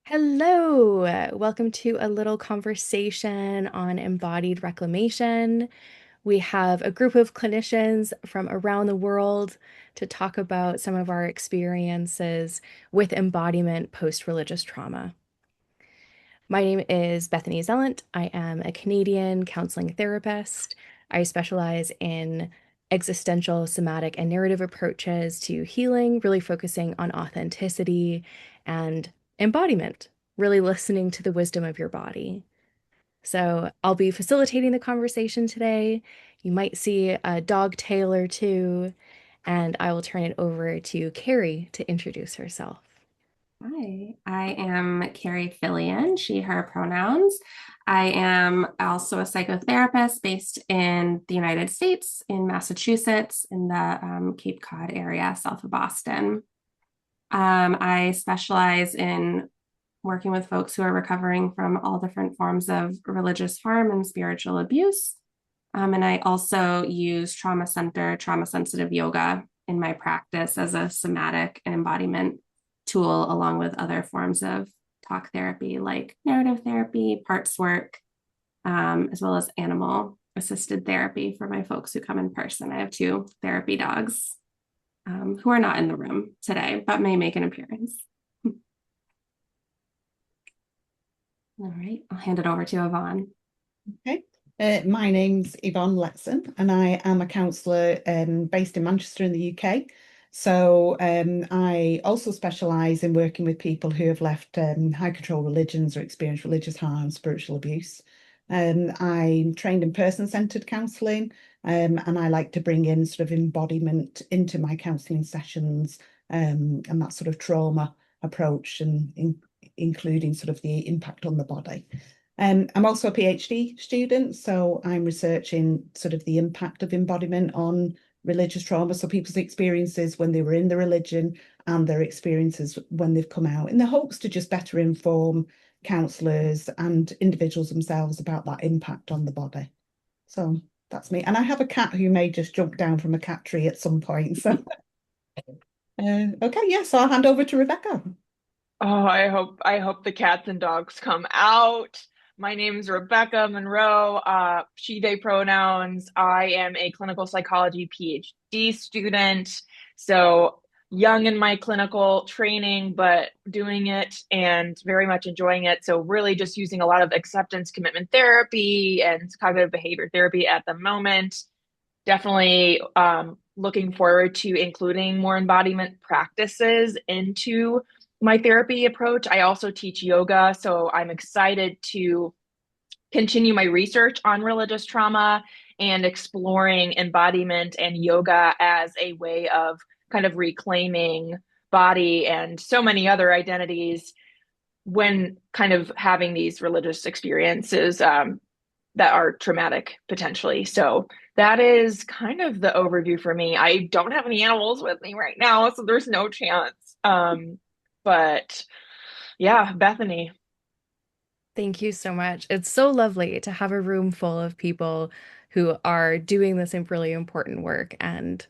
Hello, welcome to a little conversation on embodied reclamation. We have a group of clinicians from around the world to talk about some of our experiences with embodiment post-religious trauma. My name is Bethany Zelent. I am a Canadian counseling therapist. I specialize in existential, somatic, and narrative approaches to healing, really focusing on authenticity and embodiment, really listening to the wisdom of your body. So I'll be facilitating the conversation today. You might see a dog tail or two, and I will turn it over to Kari to introduce herself. Hi, I am Kari Fillian, she, her pronouns. I am also a psychotherapist based in the United States, in Massachusetts, in the Cape Cod area, south of Boston. I specialize in working with folks who are recovering from all different forms of religious harm and spiritual abuse. And I also use trauma center, trauma sensitive yoga in my practice as a somatic and embodiment tool, along with other forms of talk therapy like narrative therapy, parts work, as well as animal assisted therapy for my folks who come in person. I have two therapy dogs who are not in the room today, but may make an appearance. All right, I'll hand it over to Yvonne. Okay. My name's Yvonne Letzen, and I am a counsellor based in Manchester in the UK. So I also specialise in working with people who have left high control religions or experienced religious harm, spiritual abuse. I'm trained in person-centred counselling, and I like to bring in sort of embodiment into my counselling sessions, and that sort of trauma approach, and including sort of the impact on the body. I'm also a PhD student, so I'm researching sort of the impact of embodiment on religious trauma. So people's experiences when they were in the religion and their experiences when they've come out, in the hopes to just better inform counsellors and individuals themselves about that impact on the body. So that's me. And I have a cat who may just jump down from a cat tree at some point. So okay, yeah, so I'll hand over to Rebekah. Oh, I hope the cats and dogs come out. My name's Rebekah Monroe, she, they pronouns. I am a clinical psychology PhD student. So young in my clinical training, but doing it and very much enjoying it. So really just using a lot of acceptance commitment therapy and cognitive behavior therapy at the moment. Definitely looking forward to including more embodiment practices into my therapy approach. I also teach yoga, so I'm excited to continue my research on religious trauma and exploring embodiment and yoga as a way of kind of reclaiming body and so many other identities when kind of having these religious experiences that are traumatic potentially. So that is kind of the overview for me. I don't have any animals with me right now, so there's no chance. But yeah, Bethany. Thank you so much. It's so lovely to have a room full of people who are doing this really important work and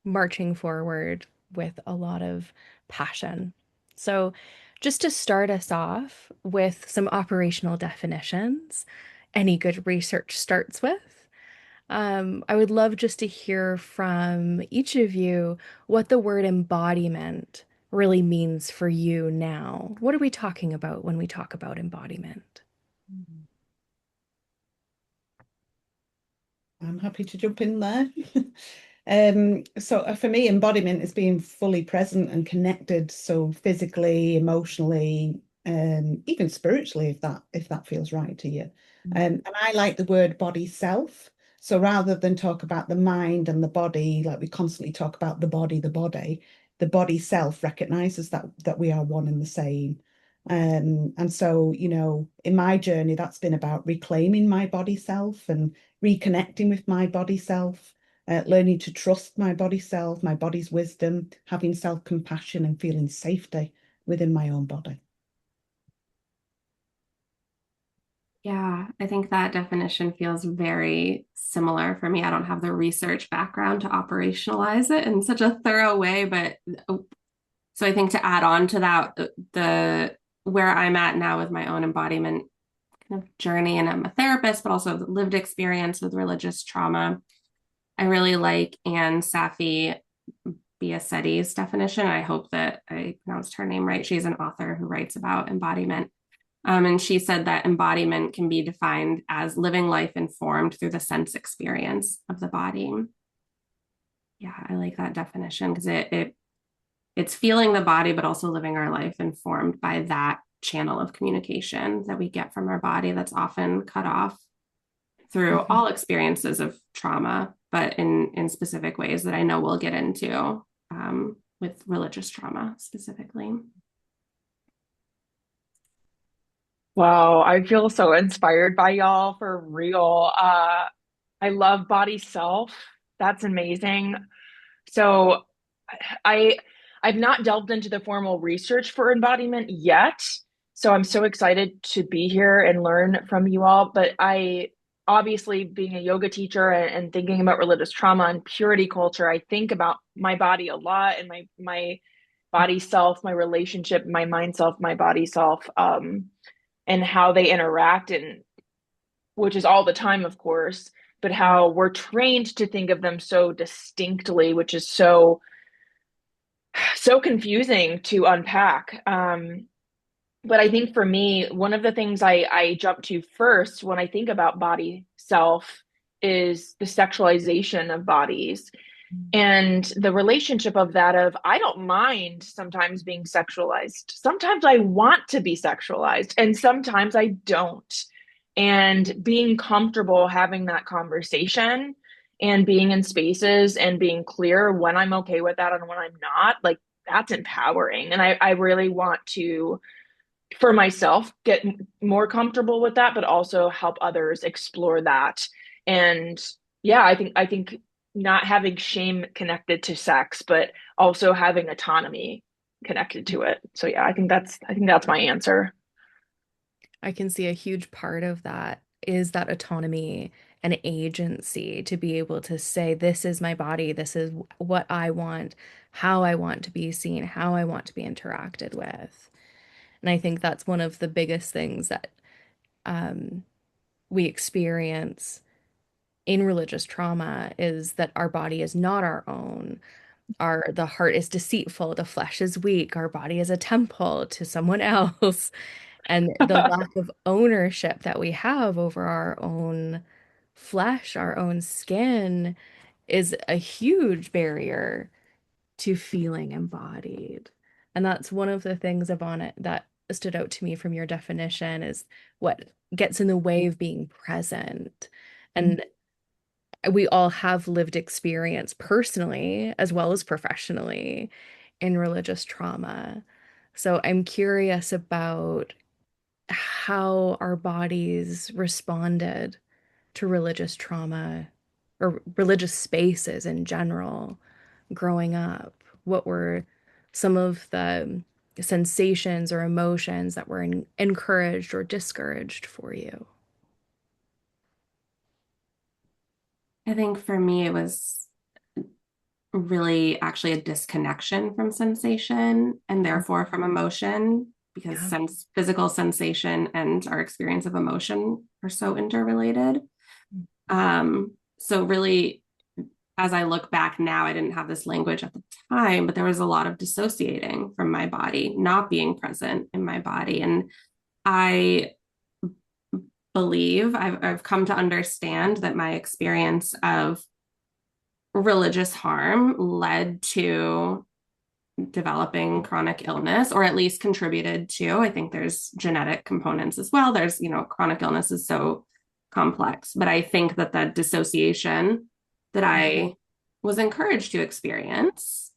marching forward with a lot of passion. So, just to start us off with some operational definitions, any good research starts with. I would love just to hear from each of you what the word embodiment really means for you now. What are we talking about when we talk about embodiment? I'm happy to jump in there. So for me, embodiment is being fully present and connected. So physically, emotionally, even spiritually, if that feels right to you. And I like the word body self. So rather than talk about the mind and the body, like we constantly talk about the body self recognizes that we are one and the same. And so, in my journey, that's been about reclaiming my body self and reconnecting with my body self, learning to trust my body self, my body's wisdom, having self-compassion and feeling safety within my own body. Yeah, I think that definition feels very similar for me. I don't have the research background to operationalize it in such a thorough way, but so I think to add on to that, the where I'm at now with my own embodiment kind of journey, and I'm a therapist, but also lived experience with religious trauma. I really like Anne Safi Biasetti's definition. I hope that I pronounced her name right. She's an author who writes about embodiment. And she said that embodiment can be defined as living life informed through the sense experience of the body. Yeah, I like that definition because it's feeling the body, but also living our life informed by that channel of communication that we get from our body that's often cut off through all experiences of trauma, but in specific ways that I know we'll get into with religious trauma specifically. Wow, I feel so inspired by y'all for real. I love body self. That's amazing. So I I've not delved into the formal research for embodiment yet. So I'm so excited to be here and learn from you all. But I obviously being a yoga teacher and thinking about religious trauma and purity culture, I think about my body a lot and my body self, my relationship, my mind self, my body self, and how they interact and which is all the time, of course, but how we're trained to think of them so distinctly, which is so confusing to unpack. But I think for me, one of the things I jump to first when I think about body self is the sexualization of bodies and the relationship of that of I don't mind sometimes being sexualized. Sometimes I want to be sexualized, and sometimes I don't. And being comfortable having that conversation and being in spaces and being clear when I'm okay with that and when I'm not, like that's empowering. And I really want to, for myself, get more comfortable with that, but also help others explore that. And yeah, I think not having shame connected to sex, but also having autonomy connected to it. So yeah, I think that's my answer. I can see a huge part of that is that autonomy and agency to be able to say, this is my body, this is what I want, how I want to be seen, how I want to be interacted with. And I think that's one of the biggest things that um, we experience in religious trauma is that our body is not our own. The heart is deceitful, the flesh is weak, our body is a temple to someone else. And the lack of ownership that we have over our own flesh, our own skin, is a huge barrier to feeling embodied. And that's one of the things, Yvonne, that stood out to me from your definition is what gets in the way of being present. And we all have lived experience personally as well as professionally in religious trauma. So I'm curious about how our bodies responded to religious trauma or religious spaces in general growing up. What were some of the sensations or emotions that were encouraged or discouraged for you? I think for me, it was really actually a disconnection from sensation and therefore from emotion because Yeah. physical sensation and our experience of emotion are so interrelated. So really, as I look back now, I didn't have this language at the time, but there was a lot of dissociating from my body, not being present in my body. And I believe I've come to understand that my experience of religious harm led to developing chronic illness, or at least contributed to. I think there's genetic components as well. There's, chronic illness is so complex, but I think that the dissociation that I was encouraged to experience,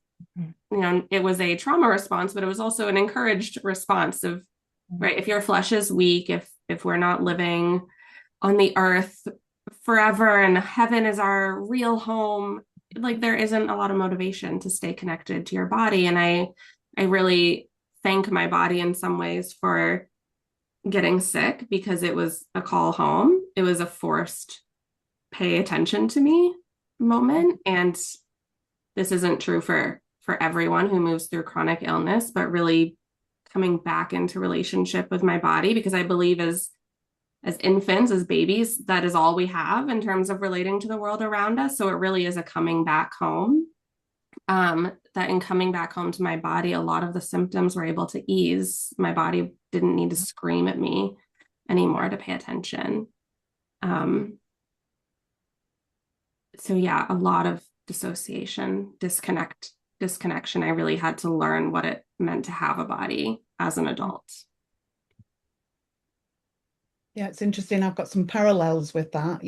it was a trauma response, but it was also an encouraged response of, right, if your flesh is weak, if we're not living on the earth forever and heaven is our real home, like there isn't a lot of motivation to stay connected to your body. And I really thank my body in some ways for getting sick because it was a call home. It was a forced pay attention to me moment. And this isn't true for everyone who moves through chronic illness, but really coming back into relationship with my body, because I believe as infants, as babies, that is all we have in terms of relating to the world around us. So it really is a coming back home. That in coming back home to my body, a lot of the symptoms were able to ease. My body didn't need to scream at me anymore to pay attention. So yeah, a lot of dissociation, disconnection. I really had to learn what it meant to have a body as an adult. Yeah, it's interesting. I've got some parallels with that.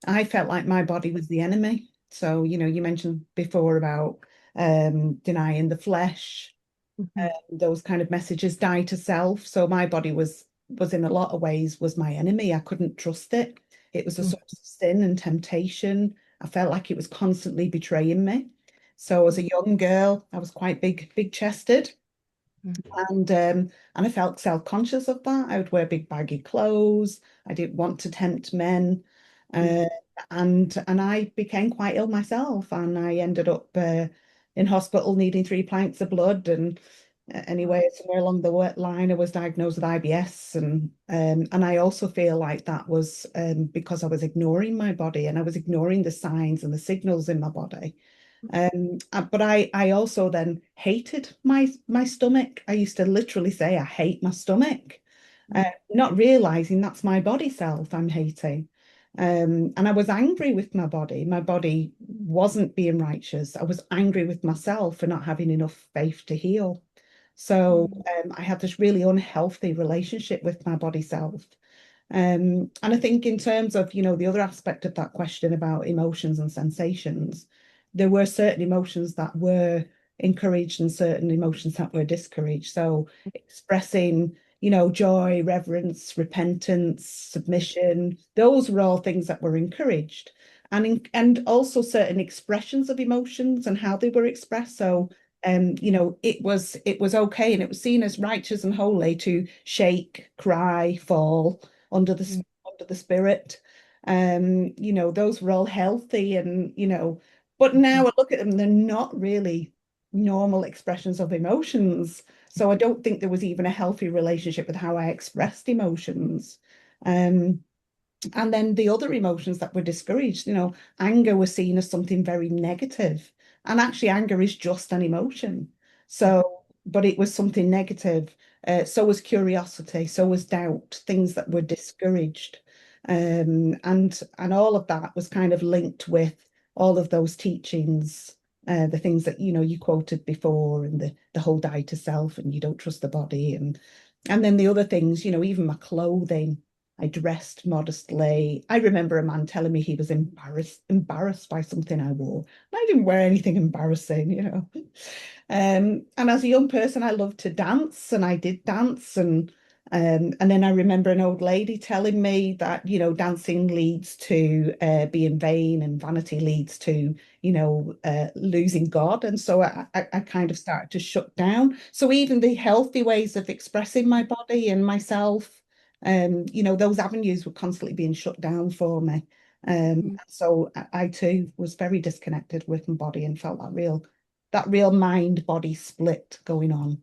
I felt like my body was the enemy. So, you mentioned before about denying the flesh, those kind of messages, die to self. So my body was in a lot of ways was my enemy. I couldn't trust it. It was a source of sin and temptation. I felt like it was constantly betraying me. So as a young girl, I was quite big chested. And I felt self-conscious of that. I would wear big baggy clothes. I didn't want to tempt men. Uh, and I became quite ill myself, and I ended up in hospital needing 3 pints of blood. And anyway, somewhere along the line, I was diagnosed with IBS, and I also feel like that was because I was ignoring my body, and I was ignoring the signs and the signals in my body. But I also then hated my stomach. I used to literally say, I hate my stomach, not realizing that's my body self I'm hating. And I was angry with my body. My body wasn't being righteous. I was angry with myself for not having enough faith to heal. So I had this really unhealthy relationship with my body self. And I think in terms of, the other aspect of that question about emotions and sensations, there were certain emotions that were encouraged and certain emotions that were discouraged. So expressing, joy, reverence, repentance, submission, those were all things that were encouraged. And also certain expressions of emotions and how they were expressed. So it was okay, and it was seen as righteous and holy to shake, cry, fall under the spirit. Those were all healthy, and but now I look at them, they're not really normal expressions of emotions. So I don't think there was even a healthy relationship with how I expressed emotions. Um, and then the other emotions that were discouraged, anger was seen as something very negative. And actually, anger is just an emotion. So, but it was something negative. So was curiosity, so was doubt, things that were discouraged. And all of that was kind of linked with all of those teachings, the things that, you quoted before, and the whole die to self, and you don't trust the body. And then the other things, even my clothing. I dressed modestly. I remember a man telling me he was embarrassed by something I wore. I didn't wear anything embarrassing. And as a young person, I loved to dance, and I did dance. And then I remember an old lady telling me that, dancing leads to being vain, and vanity leads to, losing God. And so I kind of started to shut down. So even the healthy ways of expressing my body and myself, those avenues were constantly being shut down for me. So I too was very disconnected with my body and felt that real mind body split going on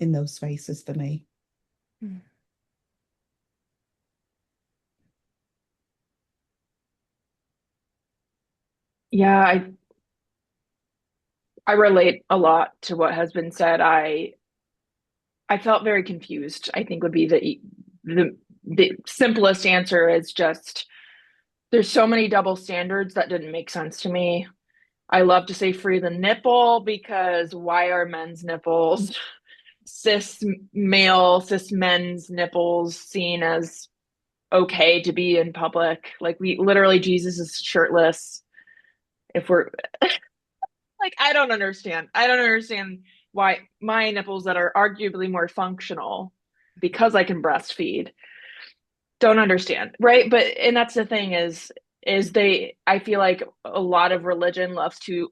in those spaces for me. Yeah, I relate a lot to what has been said. I felt very confused, I think would be the simplest answer is just there's so many double standards that didn't make sense to me. I love to say free the nipple because why are men's nipples, cis men's nipples seen as okay to be in public? Like we literally Jesus is shirtless. If we're like, I don't understand. I don't understand why my nipples that are arguably more functional because I can breastfeed don't understand, right? But and that's the thing is they I feel like a lot of religion loves to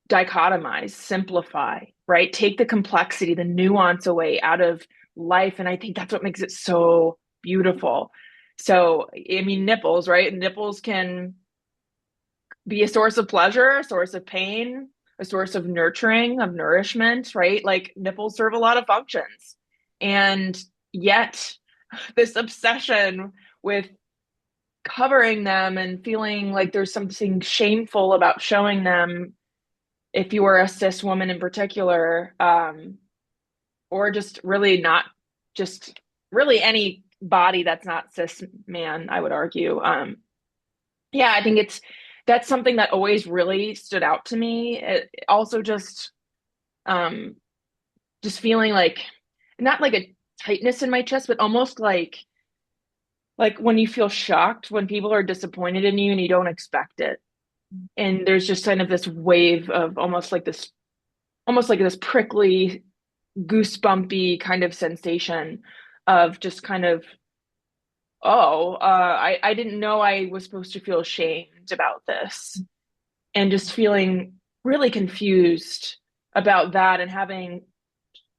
dichotomize, simplify, right? Take the complexity, the nuance away out of life. And I think that's what makes it so beautiful. So, I mean, nipples, right? Nipples can be a source of pleasure, a source of pain. a source of nurturing, of nourishment, right? Like nipples serve a lot of functions. And yet this obsession with covering them and feeling like there's something shameful about showing them, if you are a cis woman in particular, or just really not, just really any body that's not cis man, I would argue. Yeah, I think that's something that always really stood out to me. It also um, just feeling like not like a tightness in my chest, but almost like when you feel shocked when people are disappointed in you and you don't expect it. And there's just kind of this wave of almost like this prickly, goosebumpy kind of sensation of just kind of, oh, I didn't know I was supposed to feel ashamed about this. And just feeling really confused about that and having,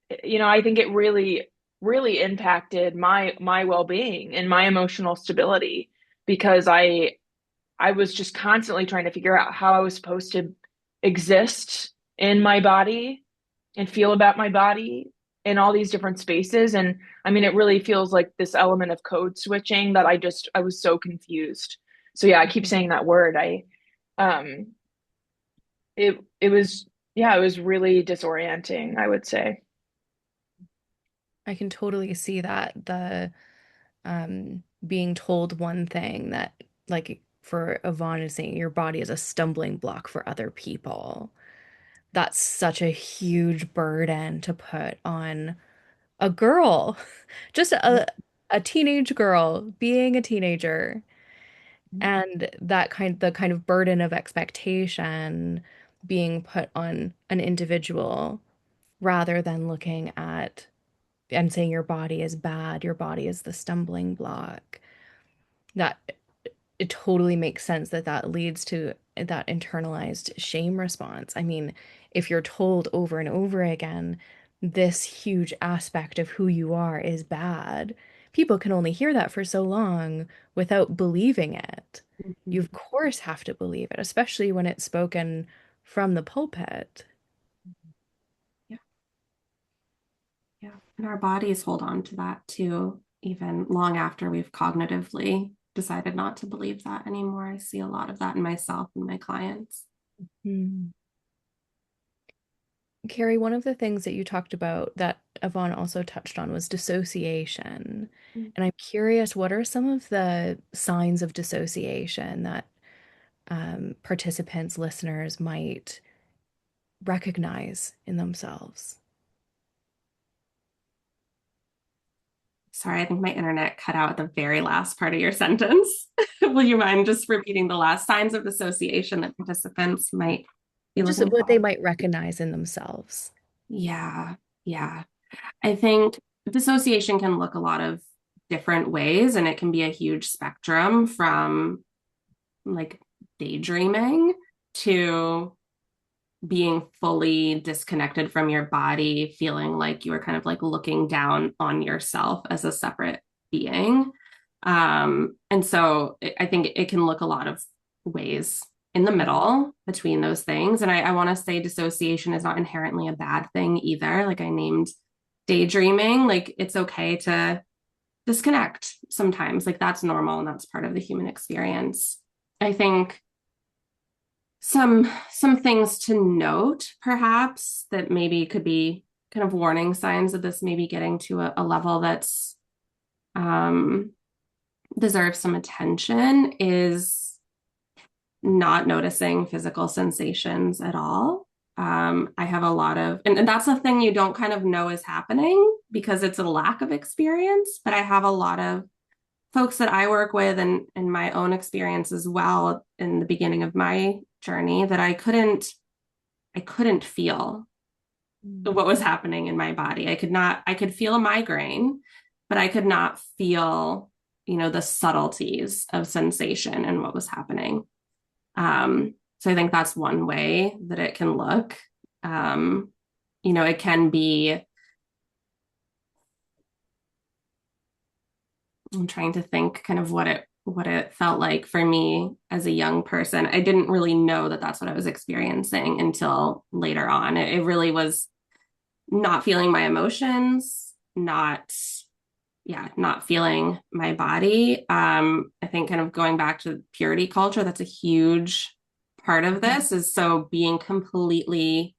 I think it really, really impacted my well-being and my emotional stability because I was just constantly trying to figure out how I was supposed to exist in my body and feel about my body in all these different spaces. And I mean, it really feels like this element of code switching that I was so confused. So yeah, I keep saying that word. Um, it was, yeah, it was really disorienting, I would say. I can totally see that being told one thing that like for Yvonne is saying your body is a stumbling block for other people. That's such a huge burden to put on a girl, just a teenage girl being a teenager, and the kind of burden of expectation being put on an individual rather than looking at and saying your body is bad, your body is the stumbling block. That it totally makes sense that that leads to that internalized shame response. I mean, if you're told over and over again, this huge aspect of who you are is bad, people can only hear that for so long without believing it. You, of course, have to believe it, especially when it's spoken from the pulpit. Yeah. Yeah. And our bodies hold on to that too, even long after we've cognitively decided not to believe that anymore. I see a lot of that in myself and my clients. Hmm. Kari, one of the things that you talked about that Yvonne also touched on was dissociation. And I'm curious, what are some of the signs of dissociation that participants, listeners might recognize in themselves? Sorry, I think my internet cut out at the very last part of your sentence. Will you mind just repeating the last signs of dissociation that participants might be Just looking what they for? might recognize in themselves. Yeah, yeah. I think dissociation can look a lot of different ways, and it can be a huge spectrum from like daydreaming to being fully disconnected from your body, feeling like you are kind of like looking down on yourself as a separate being. And so I think it can look a lot of ways in the middle between those things. And I want to say dissociation is not inherently a bad thing either. Like I named daydreaming, like it's okay to disconnect sometimes. Like that's normal and that's part of the human experience. I think some things to note perhaps that maybe could be kind of warning signs of this maybe getting to a level that's um, deserves some attention is not noticing physical sensations at all. I have a lot of, and that's a thing you don't kind of know is happening because it's a lack of experience, but I have a lot of folks that I work with and my own experience as well in the beginning of my journey that I couldn't feel what was happening in my body. I could feel a migraine, but I could not feel, the subtleties of sensation and what was happening. So I think that's one way that it can look. It can be, I'm trying to think kind of what it what it felt like for me as a young person. I didn't really know that that's what I was experiencing until later on. It really was not feeling my emotions, not feeling my body. I think kind of going back to purity culture, that's a huge part of this, is so being completely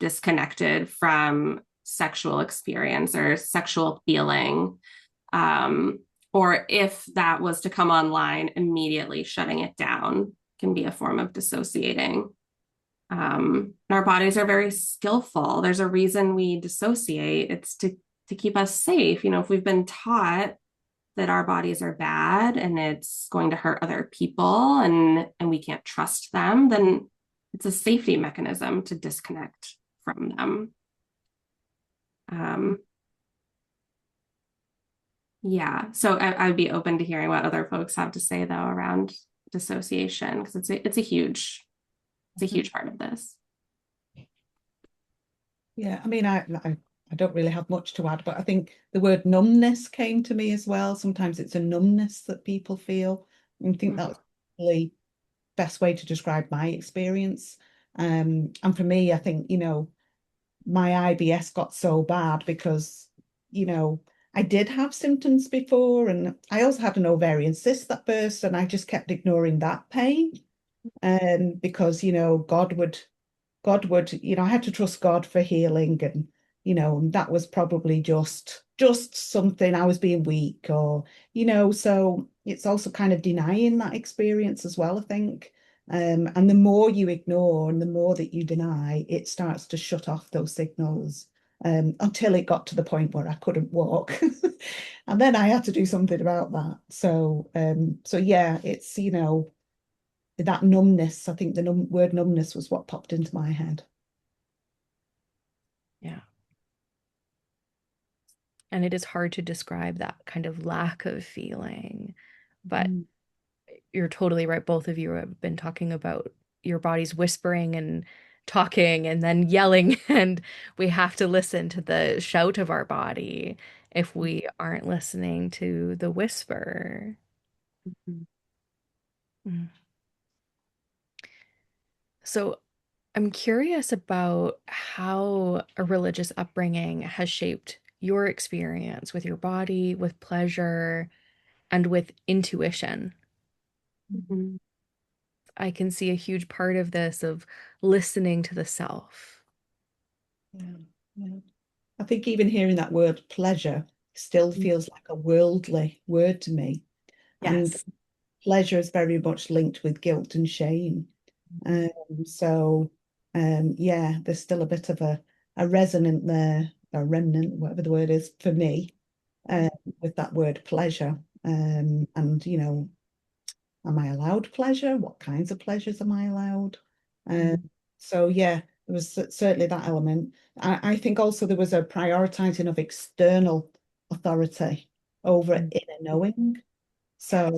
disconnected from sexual experience or sexual feeling. Or if that was to come online, immediately shutting it down can be a form of dissociating. Our bodies are very skillful. There's a reason we dissociate. It's to keep us safe. You know, if we've been taught that our bodies are bad and it's going to hurt other people and we can't trust them, then it's a safety mechanism to disconnect from them. Yeah, so I'd be open to hearing what other folks have to say though around dissociation, because it's a huge part of this. Yeah, I mean, I don't really have much to add, but I think the word numbness came to me as well. Sometimes it's a numbness that people feel. And I think that's the best way to describe my experience. And for me, I think, you know, my IBS got so bad because, you know, I did have symptoms before, and I also had an ovarian cyst that burst, and I just kept ignoring that pain. Because, you know, God would, you know, I had to trust God for healing, and, you know, that was probably just something I was being weak, or, you know, so it's also kind of denying that experience as well, I think. And the more you ignore and the more that you deny, it starts to shut off those signals, until it got to the point where I couldn't walk. And then I had to do something about that. So yeah, it's, you know, that numbness, I think the word numbness was what popped into my head. Yeah. And it is hard to describe that kind of lack of feeling, but you're totally right. Both of you have been talking about your body's whispering and talking and then yelling, and we have to listen to the shout of our body if we aren't listening to the whisper. Mm. So I'm curious about how a religious upbringing has shaped your experience with your body, with pleasure, and with intuition. Mm-hmm. I can see a huge part of this of listening to the self. Yeah, yeah. I think even hearing that word pleasure still feels like a worldly word to me. And Yes. pleasure is very much linked with guilt and shame. So yeah, there's still a bit of a resonant there, a remnant, whatever the word is for me, with that word pleasure. And you know, am I allowed pleasure? What kinds of pleasures am I allowed? So yeah, there was certainly that element. I think also there was a prioritizing of external authority over inner knowing. So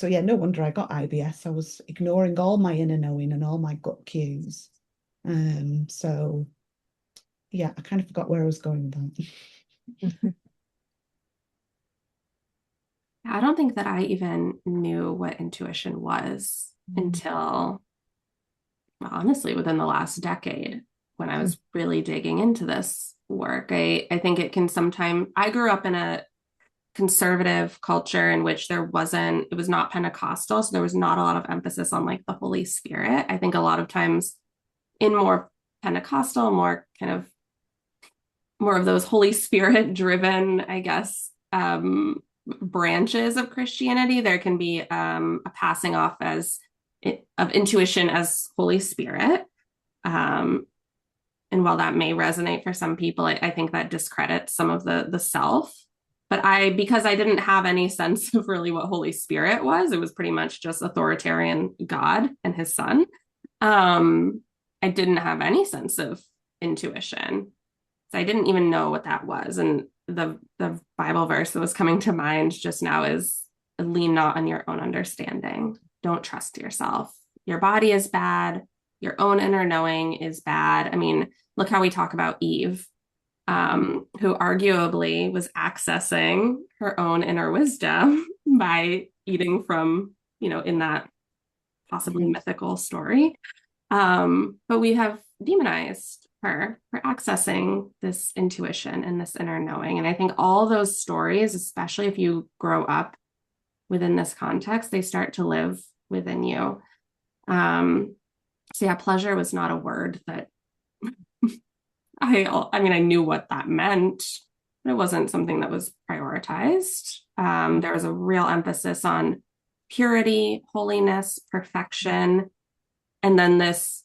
yeah, no wonder I got IBS. I was ignoring all my inner knowing and all my gut cues. So yeah, I kind of forgot where I was going with that. I don't think that I even knew what intuition was until, well, honestly, within the last decade when I was really digging into this work. I think it can sometimes, I grew up in a conservative culture in which it was not Pentecostal. So there was not a lot of emphasis on like the Holy Spirit. I think a lot of times in more Pentecostal, more of those Holy Spirit driven, I guess, branches of Christianity, there can be a passing off of intuition as Holy Spirit. And while that may resonate for some people, I think that discredits some of the self. But because I didn't have any sense of really what Holy Spirit was, it was pretty much just authoritarian God and his son. I didn't have any sense of intuition. So I didn't even know what that was. And the Bible verse that was coming to mind just now is lean not on your own understanding. Don't trust yourself. Your body is bad. Your own inner knowing is bad. I mean, look how we talk about Eve, who arguably was accessing her own inner wisdom by eating from, in that possibly mythical story. But we have demonized her for accessing this intuition and this inner knowing. And I think all those stories, especially if you grow up within this context, they start to live within you. So yeah, pleasure was not a word that I knew what that meant, but it wasn't something that was prioritized. There was a real emphasis on purity, holiness, perfection, and then this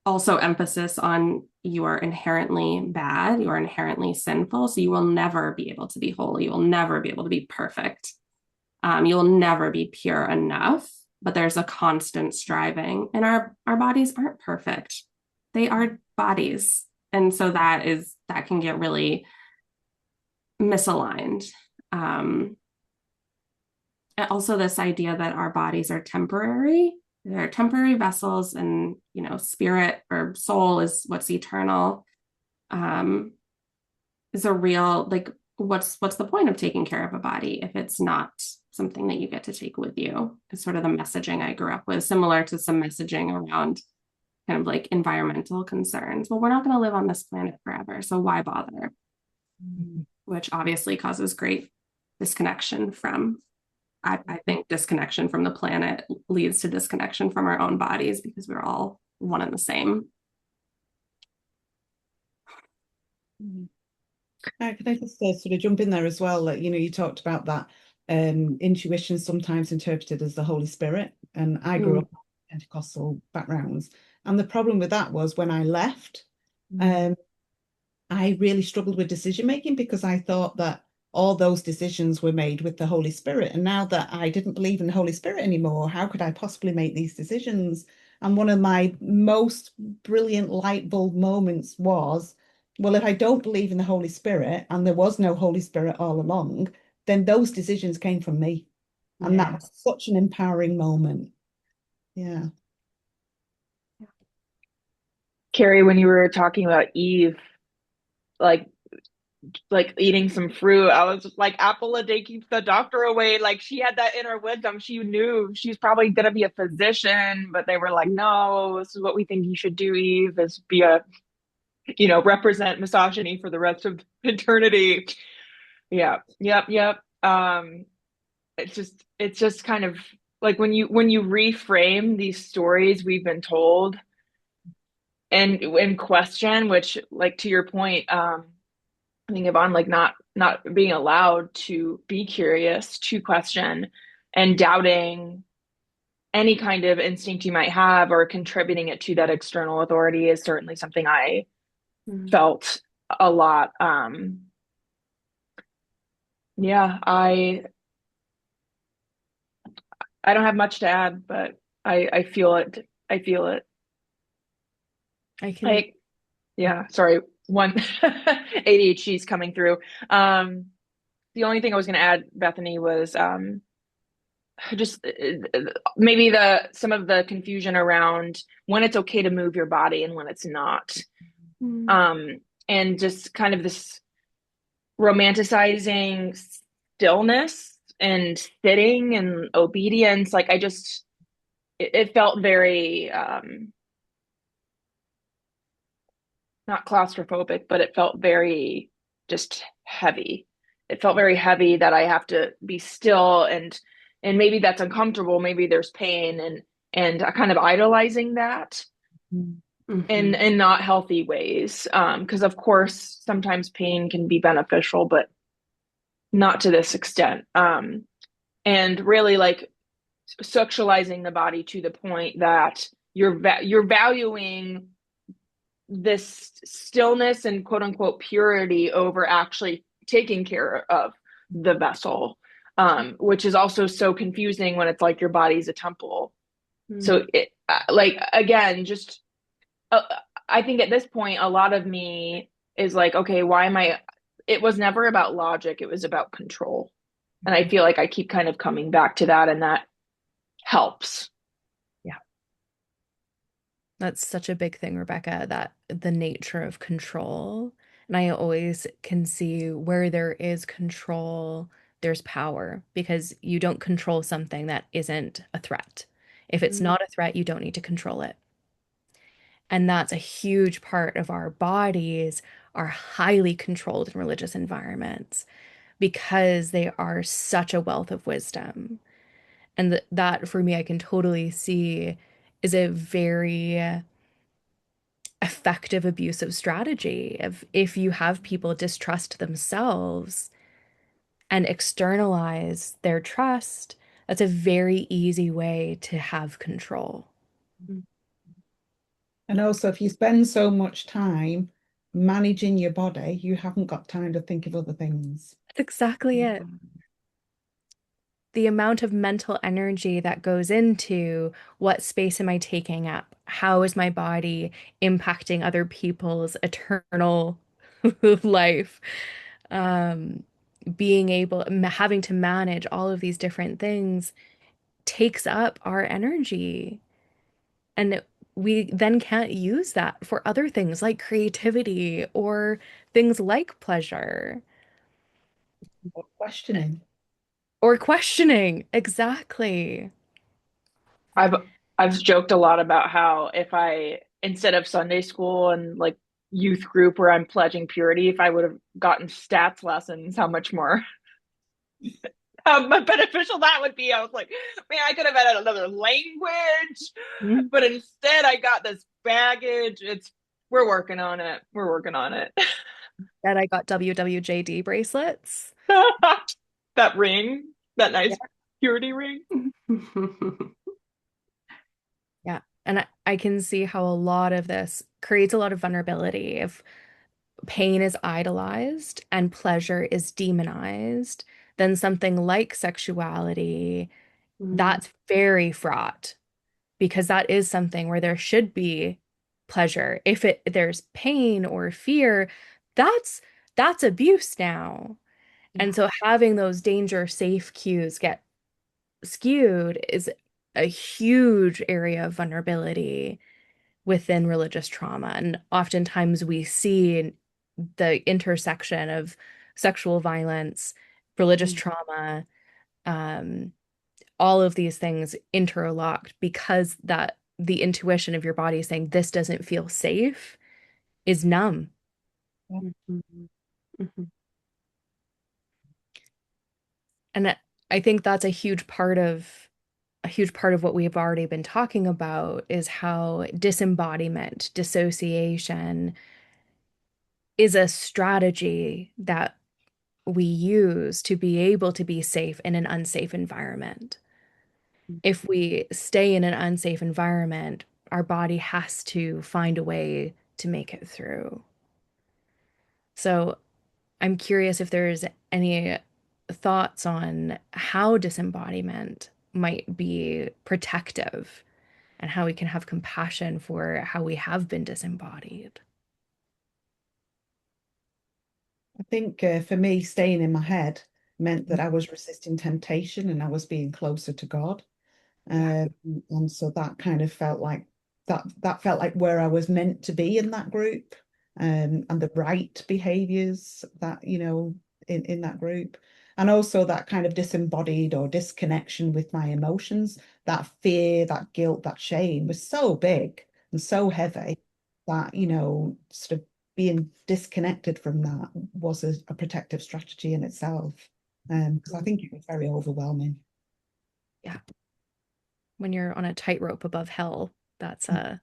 also emphasis on you are inherently bad, you are inherently sinful, so you will never be able to be holy, you will never be able to be perfect, you will never be pure enough. But there's a constant striving, and our bodies aren't perfect, they are bodies, and so that can get really misaligned. And also this idea that our bodies are temporary, they're temporary vessels, and spirit or soul is what's eternal, is a real, like, what's the point of taking care of a body if it's not something that you get to take with you? It's sort of the messaging I grew up with, similar to some messaging around kind of like environmental concerns. Well, we're not going to live on this planet forever, so why bother? Which obviously causes great disconnection from, I think disconnection from the planet leads to disconnection from our own bodies, because we're all one and the same. Can I just sort of jump in there as well? That you talked about that intuition sometimes interpreted as the Holy Spirit, and I grew up in Pentecostal backgrounds, and the problem with that was when I left, I really struggled with decision making, because I thought that all those decisions were made with the Holy Spirit, and now that I didn't believe in the Holy Spirit anymore, how could I possibly make these decisions? And one of my most brilliant light bulb moments was, well, if I don't believe in the Holy Spirit and there was no Holy Spirit all along, then those decisions came from me. And that was such an empowering moment. Yeah. Kari, when you were talking about Eve, like eating some fruit, I was just like, apple a day keeps the doctor away. Like, she had that inner wisdom. She knew she's probably gonna be a physician, but they were like, no, this is what we think you should do, Eve, is be a, represent misogyny for the rest of eternity. Yeah. Yep. It's just kind of like when you reframe these stories we've been told and question, which, like, to your point, I think Yvonne, like, not being allowed to be curious, to question, and doubting any kind of instinct you might have, or contributing it to that external authority, is certainly something I felt a lot. Yeah, I don't have much to add, but I feel it. I feel it. Yeah, sorry. One ADHD is coming through. The only thing I was going to add, Bethany, was just maybe some of the confusion around when it's okay to move your body and when it's not. And just kind of this romanticizing stillness and sitting and obedience. Like, it felt very not claustrophobic, but it felt very just heavy. It felt very heavy that I have to be still, and maybe that's uncomfortable. Maybe there's pain, and kind of idolizing that in not healthy ways. Because of course sometimes pain can be beneficial, but not to this extent. And really, like, sexualizing the body to the point that you're valuing this stillness and quote unquote purity over actually taking care of the vessel, which is also so confusing when it's like your body's a temple. So like, again, just I think at this point a lot of me is like, okay, why am I, it was never about logic, it was about control. And I feel like I keep kind of coming back to that, and that helps. That's such a big thing, Rebekah, that the nature of control. And I always can see where there is control, there's power because you don't control something that isn't a threat. If it's not a threat, you don't need to control it. And that's a huge part of our bodies are highly controlled in religious environments because they are such a wealth of wisdom. And that for me, I can totally see is a very effective abusive strategy of if you have people distrust themselves and externalize their trust, that's a very easy way to have control. And also, if you spend so much time managing your body, you haven't got time to think of other things. That's exactly it. The amount of mental energy that goes into what space am I taking up? How is my body impacting other people's eternal life? Um, Being able, having to manage all of these different things takes up our energy. And we then can't use that for other things like creativity or things like pleasure Or questioning. or questioning. Exactly. I've I've joked a lot about how if I instead of Sunday school and like youth group where I'm pledging purity, if I would have gotten stats lessons, how much more beneficial that would be. I was like, man, I could have had another language, Mhm. but instead I got this baggage. It's we're working on it. We're working on it. That I got WWJD bracelets. That ring, that Yeah. nice purity ring. Yeah. And I can see how a lot of this creates a lot of vulnerability. If pain is idolized and pleasure is demonized, then something like sexuality, that's very fraught because that is something where there should be pleasure. If there's pain or fear, that's that's abuse now. And so having those danger safe cues get skewed is a huge area of vulnerability within religious trauma. And oftentimes we see the intersection of sexual violence, religious trauma, um, all of these things interlocked because that the intuition of your body saying this doesn't feel safe is numb. And I think that's a huge part of what we've already been talking about is how disembodiment, dissociation is a strategy that we use to be able to be safe in an unsafe environment. If we stay in an unsafe environment, our body has to find a way to make it through. So I'm curious if there's any thoughts on how disembodiment might be protective and how we can have compassion for how we have been disembodied. I think for me, staying in my head meant that I was resisting temptation and I was being closer to God. Yeah. And so that kind of felt like that felt like where I was meant to be in that group, and the right behaviors that, in that group. And also that kind of disembodied or disconnection with my emotions, that fear, that guilt, that shame was so big and so heavy that, sort of being disconnected from that was a protective strategy in itself. Because I think it was very overwhelming. Yeah. When you're on a tightrope above hell, that's a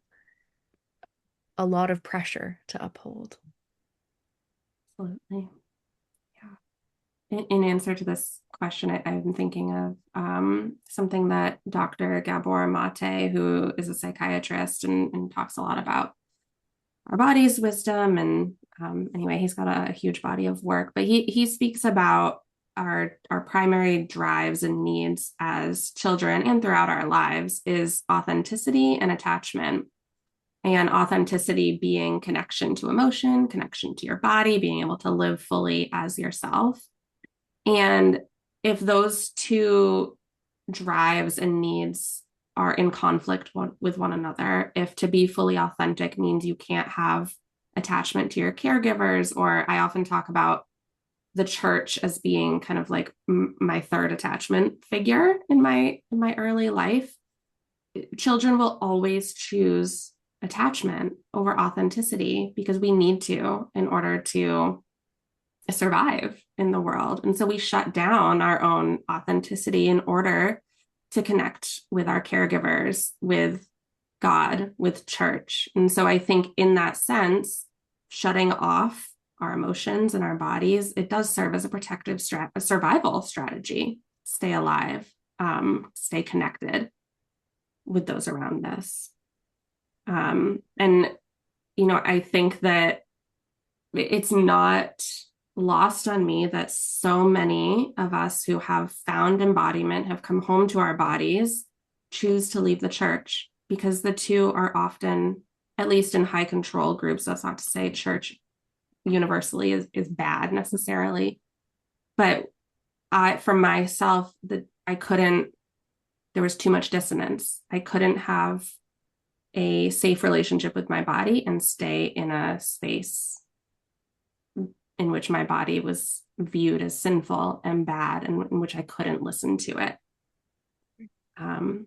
lot of pressure to uphold. Absolutely. Yeah. In answer to this question, I'm thinking of something that Dr. Gabor Mate, who is a psychiatrist and talks a lot about our body's wisdom. And anyway, he's got a huge body of work, but he speaks about our primary drives and needs as children and throughout our lives is authenticity and attachment. And authenticity being connection to emotion, connection to your body, being able to live fully as yourself. And if those two drives and needs are in conflict with one another, if to be fully authentic means you can't have attachment to your caregivers, or I often talk about the church as being kind of like my third attachment figure in my early life. Children will always choose attachment over authenticity because we need to in order to survive in the world. And so we shut down our own authenticity in order to connect with our caregivers, with God, with church. And so I think in that sense, shutting off our emotions and our bodies, it does serve as a protective a survival strategy. Stay alive, stay connected with those around us. And, I think that it's not lost on me that so many of us who have found embodiment, have come home to our bodies, choose to leave the church because the two are often, at least in high control groups, that's not to say church universally is bad necessarily, but for myself, there was too much dissonance. I couldn't have a safe relationship with my body and stay in a space in which my body was viewed as sinful and bad, and in which I couldn't listen to it. And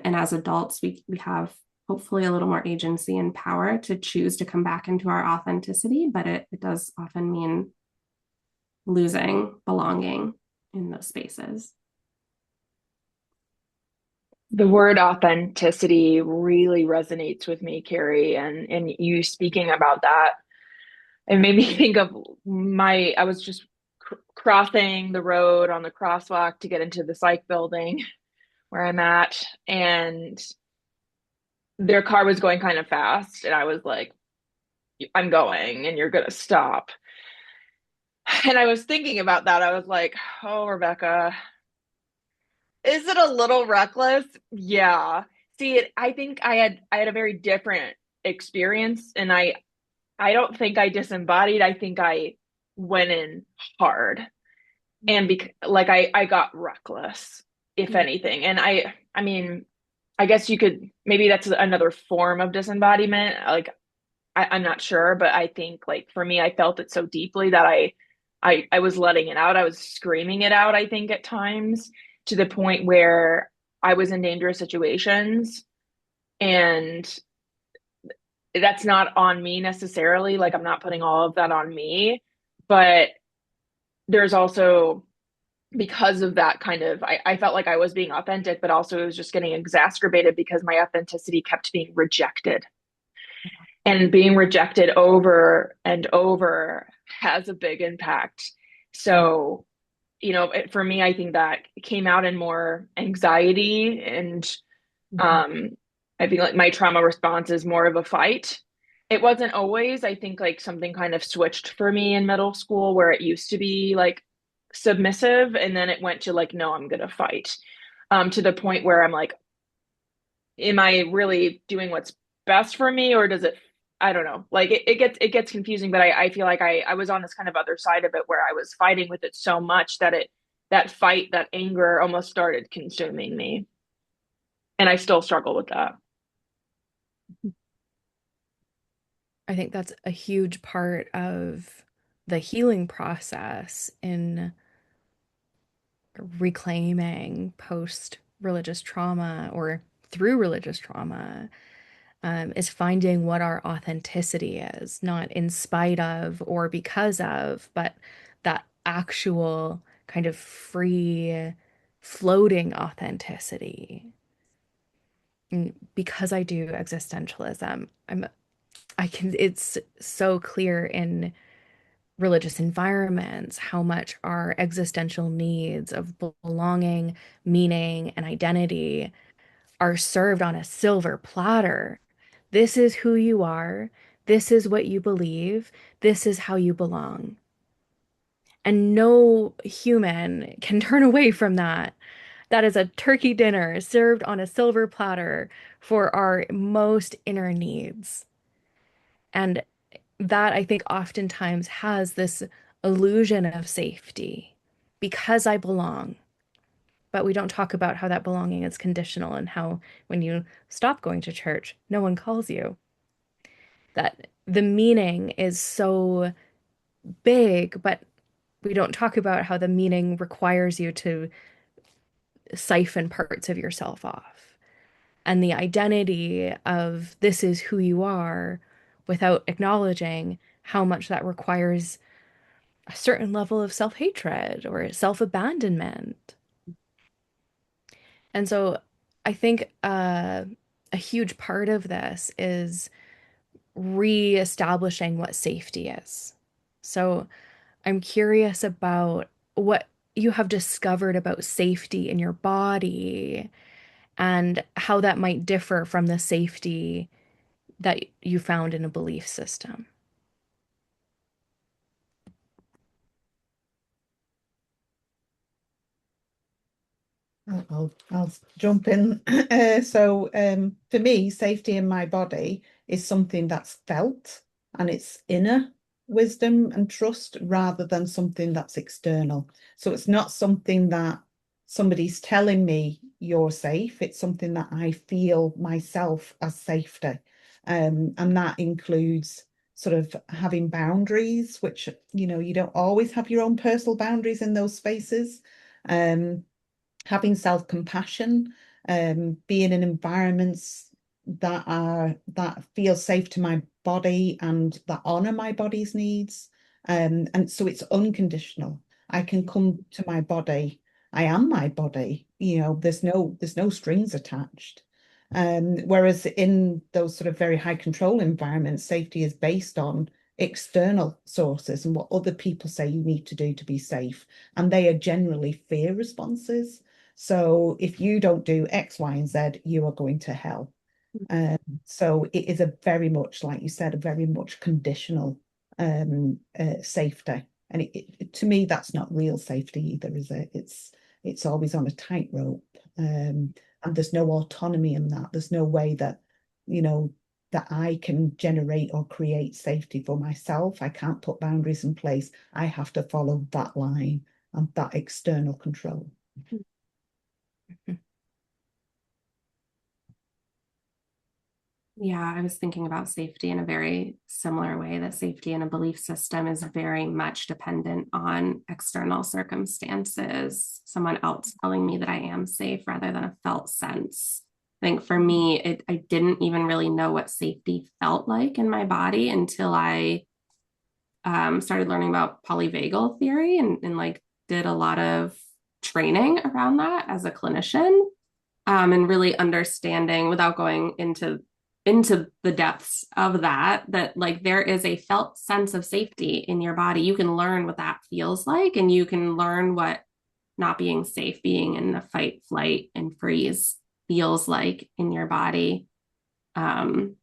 as adults, we have hopefully a little more agency and power to choose to come back into our authenticity, but it does often mean losing belonging in those spaces. The word authenticity really resonates with me, Kari, and you speaking about that, it made me think of I was just crossing the road on the crosswalk to get into the psych building where I'm at, and their car was going kind of fast, and I was like, I'm going, and you're gonna stop. And I was thinking about that. I was like, oh, Rebekah, is it a little reckless? Yeah. See, I think I had a very different experience, and I don't think I disembodied. I think I went in hard, and like I got reckless, if anything. And I mean, I guess you could, maybe that's another form of disembodiment. Like I'm not sure, but I think like for me, I felt it so deeply that I was letting it out. I was screaming it out, I think at times, to the point where I was in dangerous situations. And that's not on me necessarily. Like I'm not putting all of that on me, but there's also, because of that kind of, I felt like I was being authentic, but also it was just getting exacerbated because my authenticity kept being rejected. And being rejected over and over has a big impact. So, for me, I think that came out in more anxiety, and I think like my trauma response is more of a fight. It wasn't always. I think like something kind of switched for me in middle school where it used to be like submissive, and then it went to like, no, I'm gonna fight. To the point where I'm like, am I really doing what's best for me, or does it, I don't know. Like it gets confusing, but I feel like I was on this kind of other side of it where I was fighting with it so much that that fight, that anger almost started consuming me. And I still struggle with that. I think that's a huge part of the healing process in reclaiming post-religious trauma or through religious trauma, is finding what our authenticity is, not in spite of or because of, but that actual kind of free, floating authenticity. And because I do existentialism, it's so clear in religious environments how much our existential needs of belonging, meaning, and identity are served on a silver platter. This is who you are. This is what you believe. This is how you belong. And no human can turn away from that. That is a turkey dinner served on a silver platter for our most inner needs. And that I think oftentimes has this illusion of safety because I belong. But we don't talk about how that belonging is conditional and how when you stop going to church, no one calls you. That the meaning is so big, but we don't talk about how the meaning requires you to siphon parts of yourself off. And the identity of this is who you are without acknowledging how much that requires a certain level of self-hatred or self-abandonment. And so I think a huge part of this is re-establishing what safety is. So I'm curious about what you have discovered about safety in your body and how that might differ from the safety that you found in a belief system. I'll jump in. For me, safety in my body is something that's felt, and it's inner wisdom and trust rather than something that's external. So it's not something that somebody's telling me you're safe. It's something that I feel myself as safety. And that includes sort of having boundaries, which, you don't always have your own personal boundaries in those spaces. Having self-compassion, being in environments that feel safe to my body and that honor my body's needs. And so it's unconditional. I can come to my body. I am my body. There's no strings attached. Whereas in those sort of very high control environments, safety is based on external sources and what other people say you need to do to be safe. And they are generally fear responses. So if you don't do X, Y, and Z, you are going to hell. So it is a very much, like you said, a very much conditional safety. And to me, that's not real safety either, is it? It's always on a tightrope. And there's no autonomy in that. There's no way that, that I can generate or create safety for myself. I can't put boundaries in place. I have to follow that line and that external control. Yeah, I was thinking about safety in a very similar way, that safety in a belief system is very much dependent on external circumstances, someone else telling me that I am safe rather than a felt sense. I think for me, I didn't even really know what safety felt like in my body until I started learning about polyvagal theory and like did a lot of training around that as a clinician, and really understanding without going into the depths of that like there is a felt sense of safety in your body. You can learn what that feels like, and you can learn what not being safe, being in a fight, flight, and freeze feels like in your body. And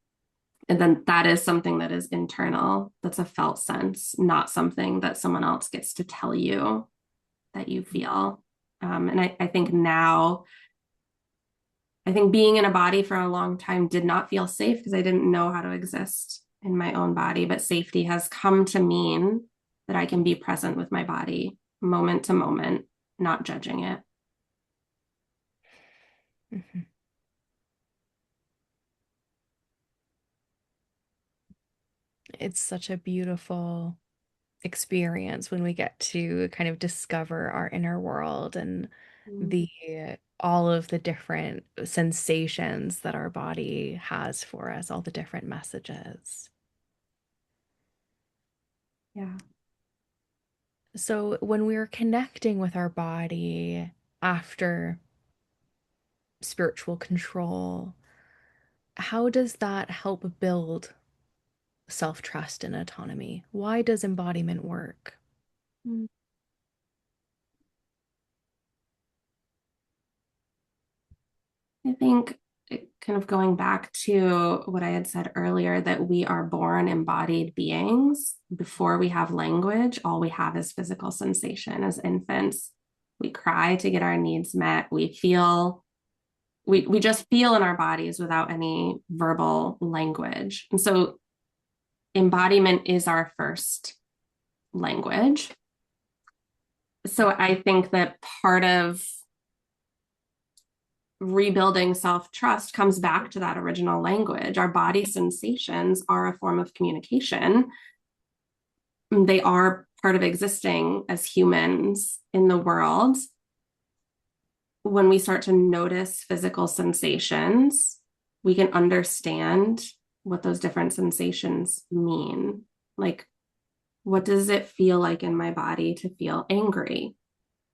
then that is something that is internal, that's a felt sense, not something that someone else gets to tell you that you feel. And I think now, I think being in a body for a long time did not feel safe because I didn't know how to exist in my own body. But safety has come to mean that I can be present with my body moment to moment, not judging it. Mm-hmm. It's such a beautiful experience when we get to kind of discover our inner world and the all of the different sensations that our body has for us, all the different messages. Yeah. So when we're connecting with our body after spiritual control, how does that help build self-trust and autonomy? Why does embodiment work? I think kind of going back to what I had said earlier, that we are born embodied beings. Before we have language, all we have is physical sensation. As infants, we cry to get our needs met. We just feel in our bodies without any verbal language. And so embodiment is our first language. So I think that part of rebuilding self-trust comes back to that original language. Our body sensations are a form of communication. they are part of existing as humans in the world. When we start to notice physical sensations, we can understand what those different sensations mean. Like, what does it feel like in my body to feel angry?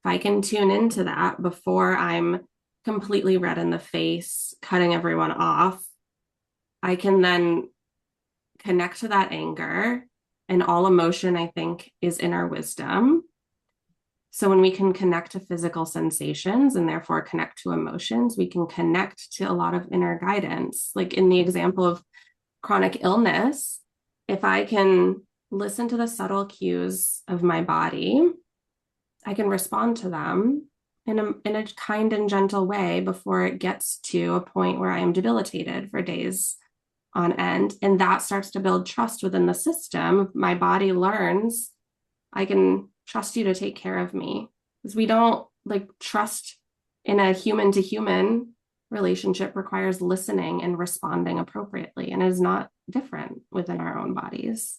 If I can tune into that before I'm completely red in the face, cutting everyone off, I can then connect to that anger. And all emotion, I think, is inner wisdom. So when we can connect to physical sensations and therefore connect to emotions, we can connect to a lot of inner guidance. Like in the example of chronic illness, if I can listen to the subtle cues of my body, I can respond to them in a kind and gentle way before it gets to a point where I am debilitated for days on end. And that starts to build trust within the system. My body learns I can trust you to take care of me. Because we don't like trust in a human to human relationship requires listening and responding appropriately. And it is not different within our own bodies.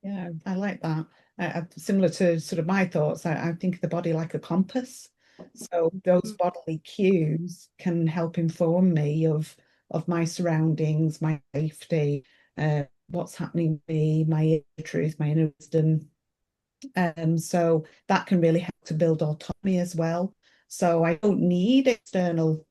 Yeah, I like that. Similar to sort of my thoughts, I think of the body like a compass. So those bodily cues can help inform me of my surroundings, my safety, what's happening to me, my inner truth, my inner wisdom. So that can really help to build autonomy as well. So I don't need external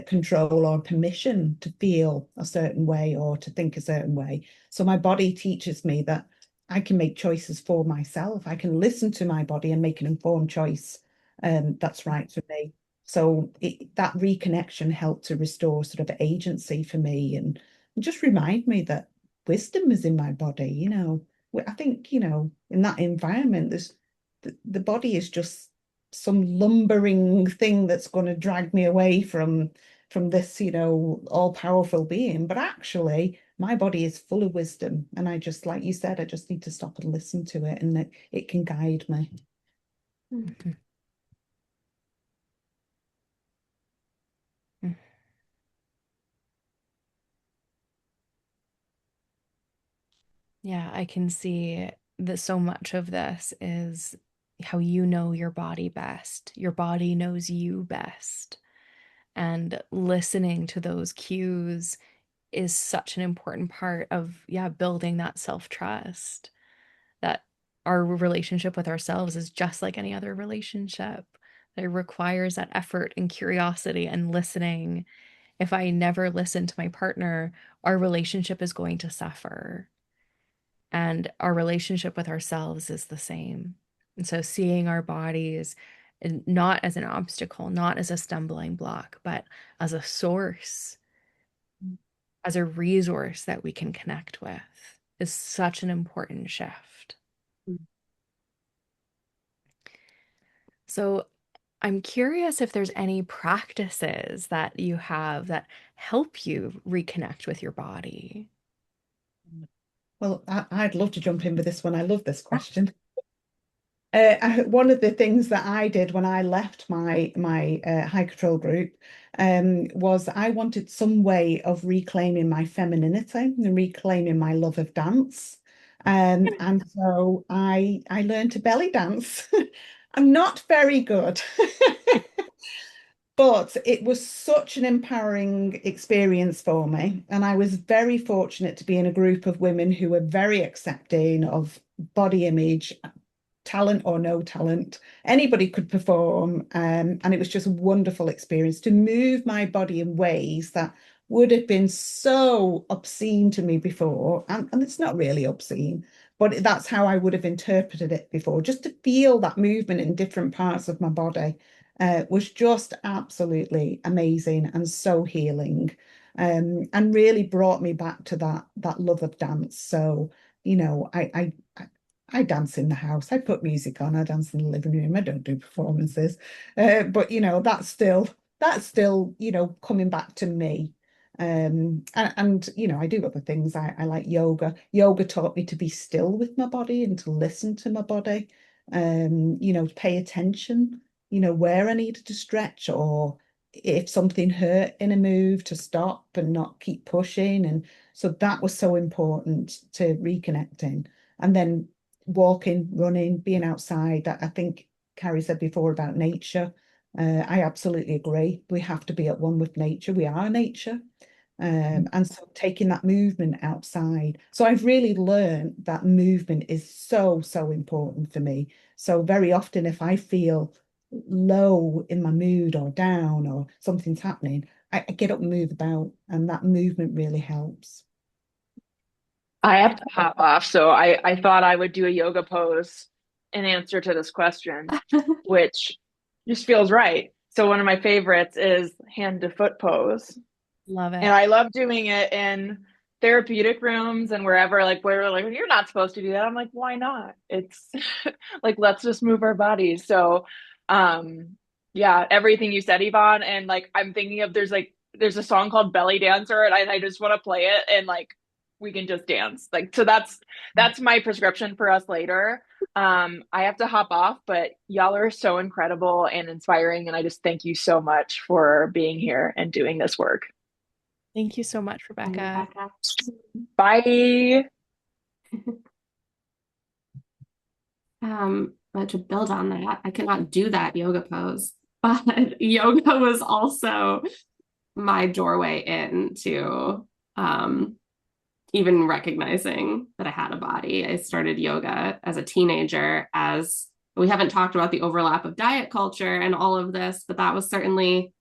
control or permission to feel a certain way or to think a certain way. So my body teaches me that I can make choices for myself. I can listen to my body and make an informed choice that's right for me. So that reconnection helped to restore sort of agency for me and just remind me that wisdom is in my body, I think, in that environment, the body is just some lumbering thing that's going to drag me away from this, all-powerful being. But actually, my body is full of wisdom. And I just, like you said, I just need to stop and listen to it and it can guide me. Mm-hmm. Yeah, I can see that so much of this is how you know your body best. Your body knows you best. And listening to those cues is such an important part of, yeah, building that self-trust, that our relationship with ourselves is just like any other relationship. It requires that effort and curiosity and listening. If I never listen to my partner, our relationship is going to suffer. And our relationship with ourselves is the same. And so seeing our bodies not as an obstacle, not as a stumbling block, but as a source, as a resource that we can connect with is such an important shift. So I'm curious if there's any practices that you have that help you reconnect with your body. Well, I'd love to jump in with this one. I love this question. One of the things that I did when I left my high control group was I wanted some way of reclaiming my femininity and reclaiming my love of dance. And so I learned to belly dance. I'm not very good. But it was such an empowering experience for me. And I was very fortunate to be in a group of women who were very accepting of body image, talent or no talent. Anybody could perform. And it was just a wonderful experience to move my body in ways that would have been so obscene to me before. And it's not really obscene, but that's how I would have interpreted it before. Just to feel that movement in different parts of my body was just absolutely amazing and so healing. And really brought me back to that love of dance. So, I dance in the house. I put music on. I dance in the living room. I don't do performances, but that's still coming back to me. And I do other things. I like yoga. Yoga taught me to be still with my body and to listen to my body. To pay attention. Where I needed to stretch or if something hurt in a move to stop and not keep pushing So that was so important to reconnecting. And then walking, running, being outside. That I think Kari said before about nature. I absolutely agree. We have to be at one with nature. We are nature. And so taking that movement outside. So I've really learned that movement is so, so important for me. So very often if I feel low in my mood or down or something's happening, I get up and move about, and that movement really helps. I have to hop off, so I thought I would do a yoga pose in answer to this question, which just feels right. So one of my favorites is hand to foot pose. Love And it. I love doing it in therapeutic rooms and wherever, like where like you're not supposed to do that. I'm like, why not? It's like let's just move our bodies. So yeah, everything you said, Yvonne, and like I'm thinking of there's a song called Belly Dancer, and I just want to play it and like we can just dance. Like so that's my prescription for us later. I have to hop off, but y'all are so incredible and inspiring, and I just thank you so much for being here and doing this work. Thank you so much, And Rebekah. Rebecca. Bye. But to build on that, I could not do that yoga pose, but yoga was also my doorway into even recognizing that I had a body. I started yoga as a teenager, as we haven't talked about the overlap of diet culture and all of this, but that was certainly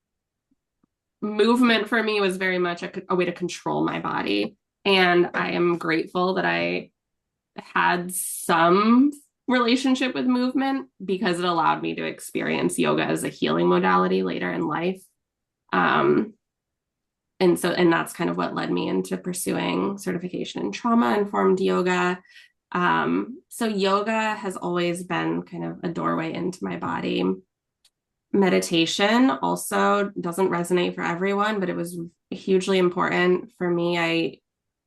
movement for me was very much a way to control my body. And I am grateful that I had some relationship with movement because it allowed me to experience yoga as a healing modality later in life. Um, and that's kind of what led me into pursuing certification in trauma informed yoga. So yoga has always been kind of a doorway into my body. Meditation also doesn't resonate for everyone, but it was hugely important for me. I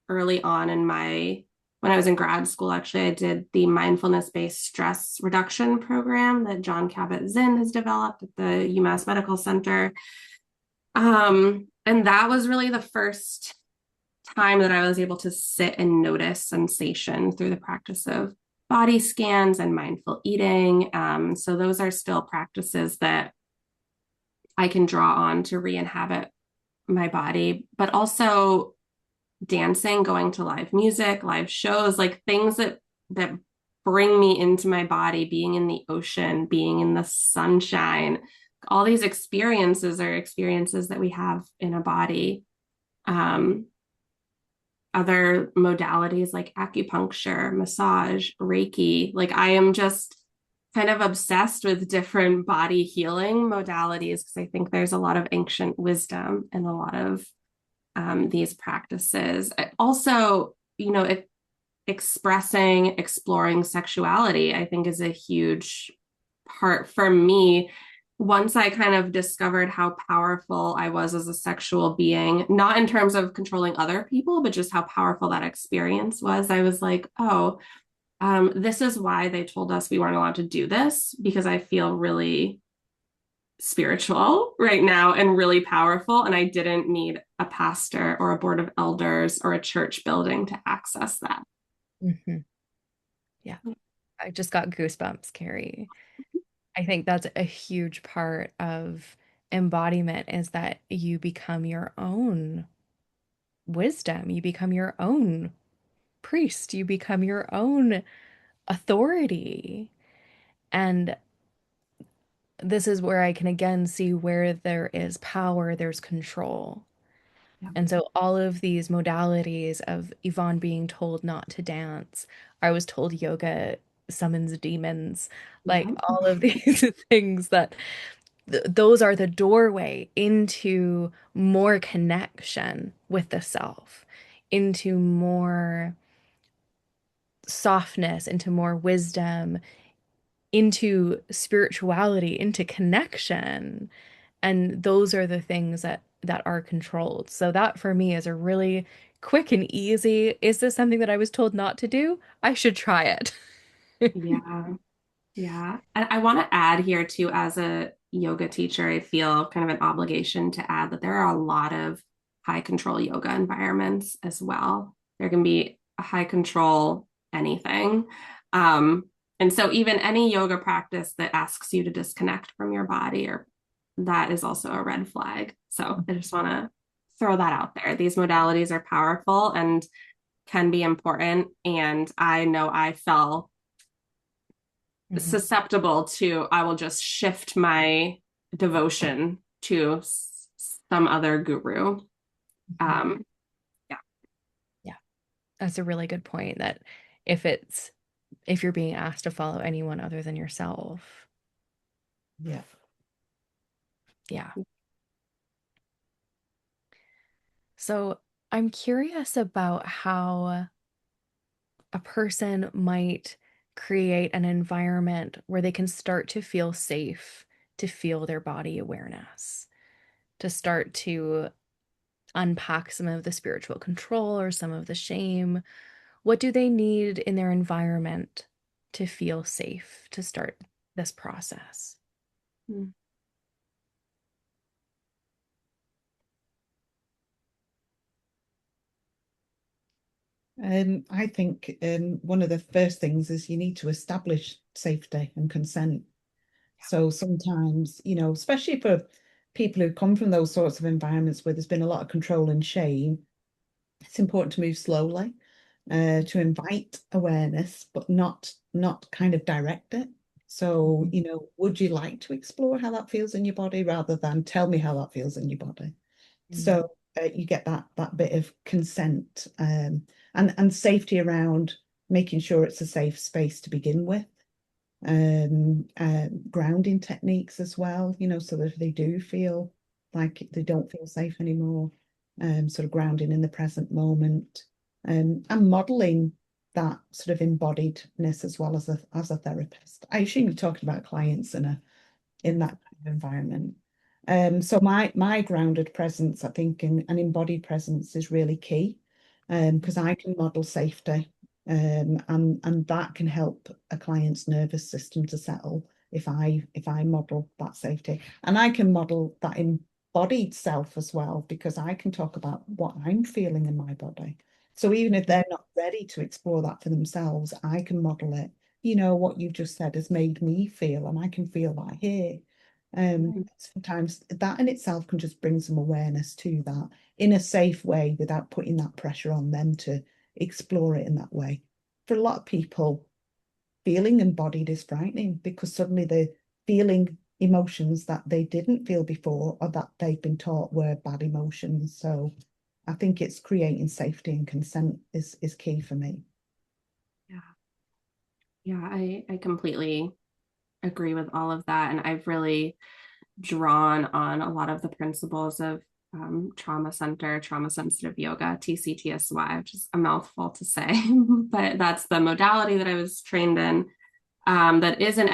early on in my when I was in grad school, actually, I did the mindfulness-based stress reduction program that Jon Kabat-Zinn has developed at the UMass Medical Center. And that was really the first time that I was able to sit and notice sensation through the practice of body scans and mindful eating. So those are still practices that I can draw on to re-inhabit my body, but also dancing, going to live music, live shows, like things that bring me into my body, being in the ocean, being in the sunshine. All these experiences are experiences that we have in a body. Other modalities like acupuncture, massage, Reiki, like I am just kind of obsessed with different body healing modalities because I think there's a lot of ancient wisdom and a lot of these practices. Also, expressing, exploring sexuality, I think is a huge part for me. Once I kind of discovered how powerful I was as a sexual being, not in terms of controlling other people, but just how powerful that experience was, I was like, oh, this is why they told us we weren't allowed to do this, because I feel really spiritual right now and really powerful. And I didn't need a pastor or a board of elders or a church building to access that. Mm-hmm. Yeah. I just got goosebumps, Kari. I think that's a huge part of embodiment is that you become your own wisdom, you become your own priest, you become your own authority. And this is where I can again see where there is power, there's control. Yeah. And so all of these modalities of Yvonne being told not to dance, I was told yoga summons demons, like Yeah. all of these things that those are the doorway into more connection with the self, into more softness, into more wisdom, into spirituality, into connection. And those are the things that are controlled. So that for me is a really quick and easy, is this something that I was told not to do? I should try it. Yeah. Yeah. And I want to add here too, as a yoga teacher, I feel kind of an obligation to add that there are a lot of high control yoga environments as well. There can be a high control anything. And so even any yoga practice that asks you to disconnect from your body, or that is also a red flag. So I just want to throw that out there. These modalities are powerful and can be important. And I know I fell susceptible to, I will just shift my devotion to some other guru. Yeah. That's a really good point, that if you're being asked to follow anyone other than yourself. Yeah. So I'm curious about how a person might create an environment where they can start to feel safe, to feel their body awareness, to start to unpack some of the spiritual control or some of the shame. What do they need in their environment to feel safe to start this process? I think one of the first things is you need to establish safety and consent. So sometimes, especially for people who come from those sorts of environments where there's been a lot of control and shame, it's important to move slowly, to invite awareness, but not kind of direct it. So, would you like to explore how that feels in your body rather than tell me how that feels in your body? So you get that bit of consent, and safety around making sure it's a safe space to begin with. Grounding techniques as well, so that if they do feel like they don't feel safe anymore, sort of grounding in the present moment, and modeling that sort of embodiedness as well as a therapist. I assume you're talking about clients in that kind of environment. So my grounded presence, I think, in an embodied presence is really key, because I can model safety, and that can help a client's nervous system to settle if I model that safety, and I can model that embodied self as well, because I can talk about what I'm feeling in my body. So even if they're not ready to explore that for themselves, I can model it. What you've just said has made me feel, and I can feel that here. Sometimes that in itself can just bring some awareness to that in a safe way without putting that pressure on them to explore it in that way. For a lot of people, feeling embodied is frightening because suddenly they're feeling emotions that they didn't feel before, or that they've been taught were bad emotions. So I think it's creating safety and consent is key for me. Yeah, I completely agree with all of that. And I've really drawn on a lot of the principles of trauma center, trauma sensitive yoga, TCTSY, which is a mouthful to say, but that's the modality that I was trained in, that is an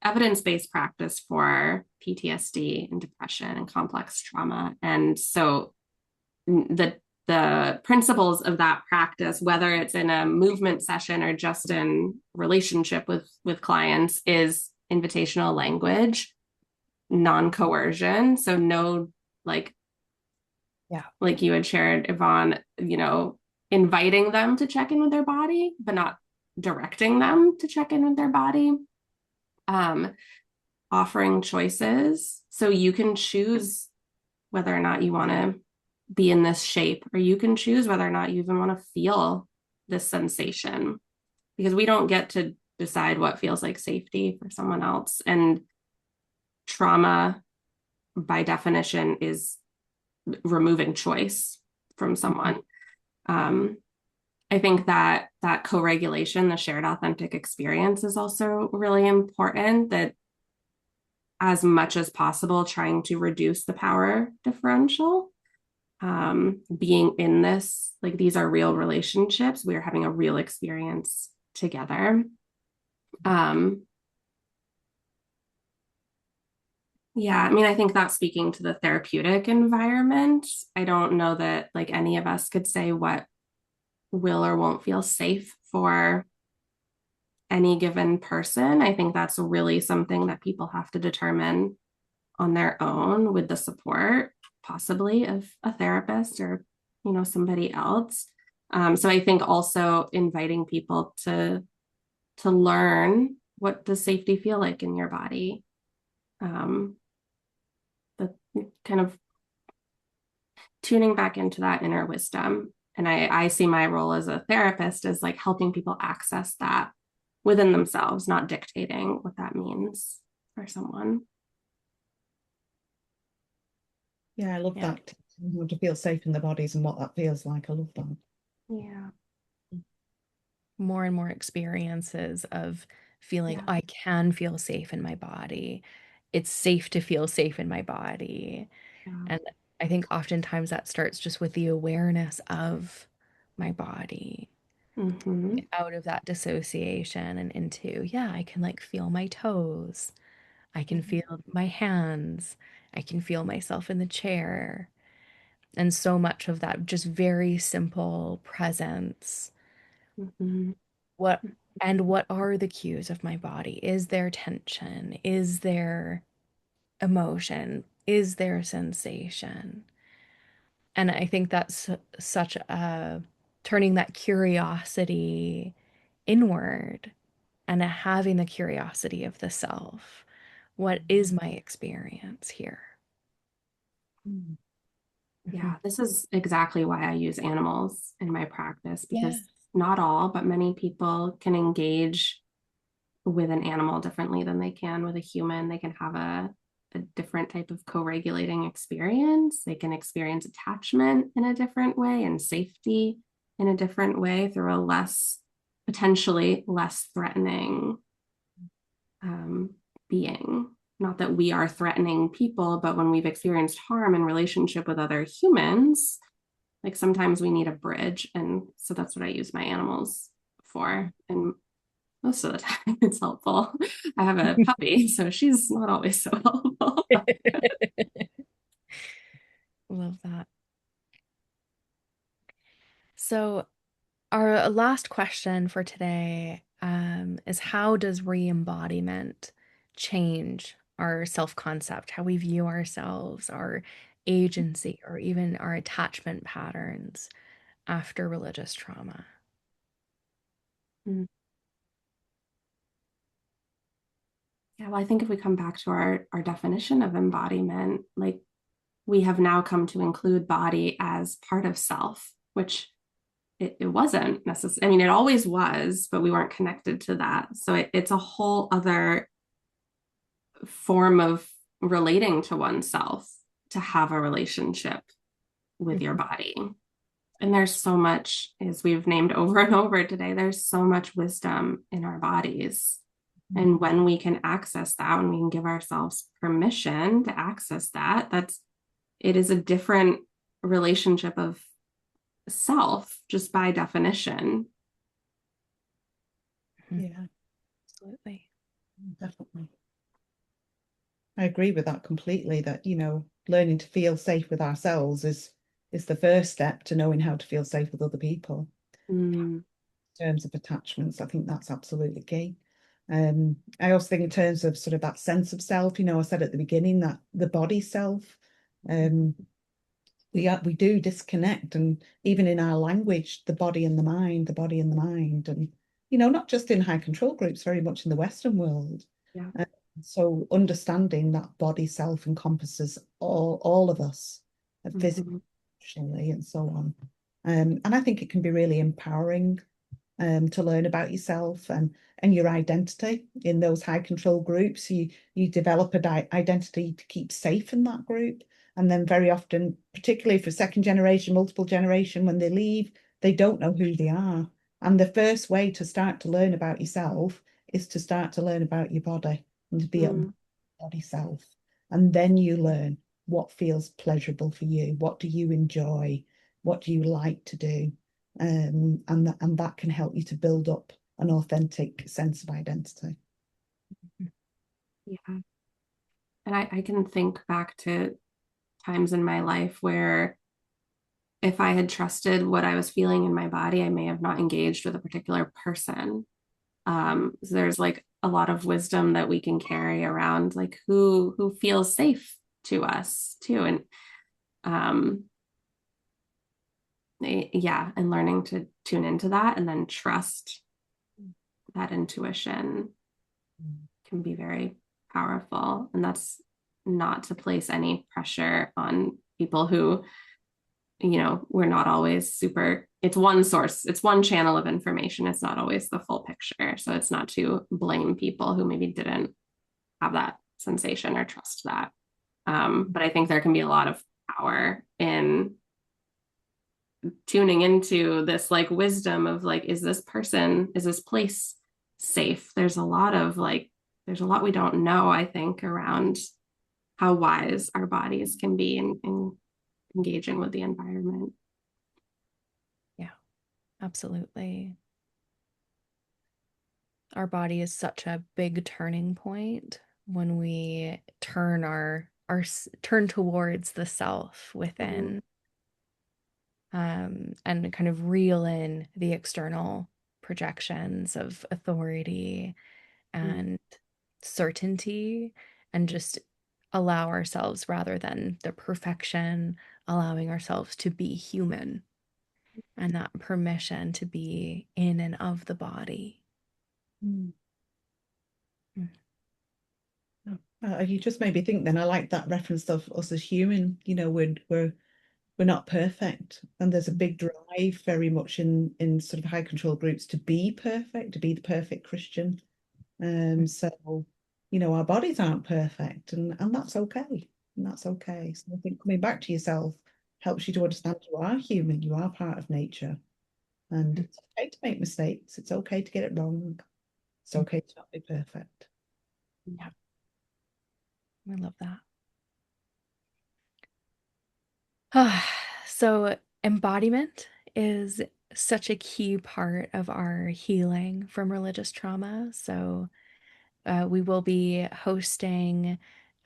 evidence-based practice for PTSD and depression and complex trauma. And so the principles of that practice, whether it's in a movement session or just in relationship with clients, is invitational language, non-coercion. So no, like you had shared, Yvonne, inviting them to check in with their body, but not directing them to check in with their body. Offering choices. So you can choose whether or not you want to be in this shape, or you can choose whether or not you even want to feel this sensation, because we don't get to decide what feels like safety for someone else. And trauma, by definition, is removing choice from someone. I think that co-regulation, the shared authentic experience, is also really important, that as much as possible, trying to reduce the power differential. Being in this, like, these are real relationships. We are having a real experience together. Yeah, I mean, I think that's speaking to the therapeutic environment. I don't know that like any of us could say what will or won't feel safe for any given person. I think that's really something that people have to determine on their own with the support. possibly of a therapist or, somebody else. So I think also inviting people to learn, what does safety feel like in your body? The kind of tuning back into that inner wisdom. And I see my role as a therapist as like helping people access that within themselves, not dictating what that means for someone. Yeah, I love that. To feel safe in their bodies and what that feels like. I love that. Yeah. More and more experiences of feeling I can feel safe in my body. It's safe to feel safe in my body. And I think oftentimes that starts just with the awareness of my body, out of that dissociation and into, I can like feel my toes. I can feel my hands. I can feel myself in the chair. And so much of that just very simple presence. What what are the cues of my body? Is there tension? Is there emotion? Is there sensation? And I think that's such a turning that curiosity inward and having the curiosity of the self. What is my experience here? Yeah, this is exactly why I use animals in my practice, because Yes. not all, but many people can engage with an animal differently than they can with a human. They can have a different type of co-regulating experience. They can experience attachment in a different way and safety in a different way through a potentially less threatening being. Not that we are threatening people, but when we've experienced harm in relationship with other humans, like sometimes we need a bridge. And so that's what I use my animals for. And most of the time it's helpful. I have a puppy, so she's not always so helpful. Love that. So, our last question for today is how does re-embodiment change our self-concept, how we view ourselves, our agency, or even our attachment patterns after religious trauma? Yeah, well, I think if we come back to our definition of embodiment, like we have now come to include body as part of self, which it wasn't necessary. I mean, it always was, but we weren't connected to that. So it's a whole other form of relating to oneself, to have a relationship with your body. And there's so much, as we've named over and over today, there's so much wisdom in our bodies. And when we can access that, when we can give ourselves permission to access that, it is a different relationship of self, just by definition. Yeah, Absolutely. definitely. I agree with that completely, that, learning to feel safe with ourselves is the first step to knowing how to feel safe with other people. In terms of attachments, I think that's absolutely key. I also think in terms of sort of that sense of self, I said at the beginning that the body self, we do disconnect, and even in our language, the body and the mind, and not just in high control groups, very much in the Western world. Yeah. So understanding that body self encompasses all of us, physically, emotionally, and so on. And I think it can be really empowering to learn about yourself and your identity in those high control groups. You develop an identity to keep safe in that group. And then very often, particularly for second generation, multiple generation, when they leave, they don't know who they are. And the first way to start to learn about yourself is to start to learn about your body and to be a body self. And then you learn what feels pleasurable for you. What do you enjoy? What do you like to do? And that can help you to build up an authentic sense of identity. Yeah. And I can think back to times in my life where if I had trusted what I was feeling in my body, I may have not engaged with a particular person. So there's like a lot of wisdom that we can carry around, like who feels safe to us too. And Yeah, and learning to tune into that and then trust that intuition can be very powerful. And that's not to place any pressure on people who, we're not always super, it's one source, it's one channel of information. It's not always the full picture. So it's not to blame people who maybe didn't have that sensation or trust that. But I think there can be a lot of power in tuning into this like wisdom of like, is this place safe? There's a lot we don't know, I think, around how wise our bodies can be in engaging with the environment. Yeah, absolutely. Our body is such a big turning point when we turn towards the self within, and kind of reel in the external projections of authority and certainty, and just allow ourselves, rather than the perfection, allowing ourselves to be human, and that permission to be in and of the body. Mm. You just made me think then. I like that reference of us as human. We're not perfect, and there's a big drive very much in sort of high control groups to be perfect, to be the perfect Christian. So our bodies aren't perfect, and that's okay. And that's okay. So I think coming back to yourself helps you to understand you are human, you are part of nature, and it's okay to make mistakes. It's okay to get it wrong. It's okay to not be perfect. Yeah, I love that. So embodiment is such a key part of our healing from religious trauma. So we will be hosting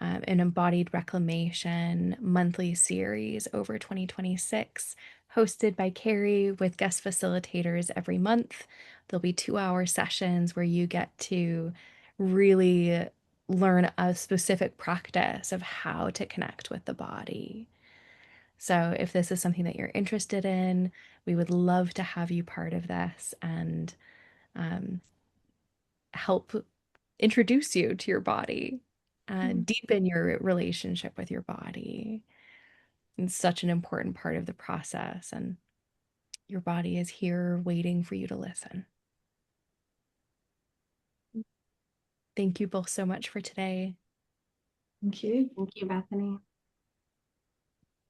an Embodied Reclamation monthly series over 2026, hosted by Kari with guest facilitators every month. There'll be 2-hour sessions where you get to really learn a specific practice of how to connect with the body. So if this is something that you're interested in, we would love to have you part of this and help introduce you to your body, deepen your relationship with your body. It's such an important part of the process, and your body is here waiting for you to listen. Thank you both so much for today. Thank you. Thank you, Bethany.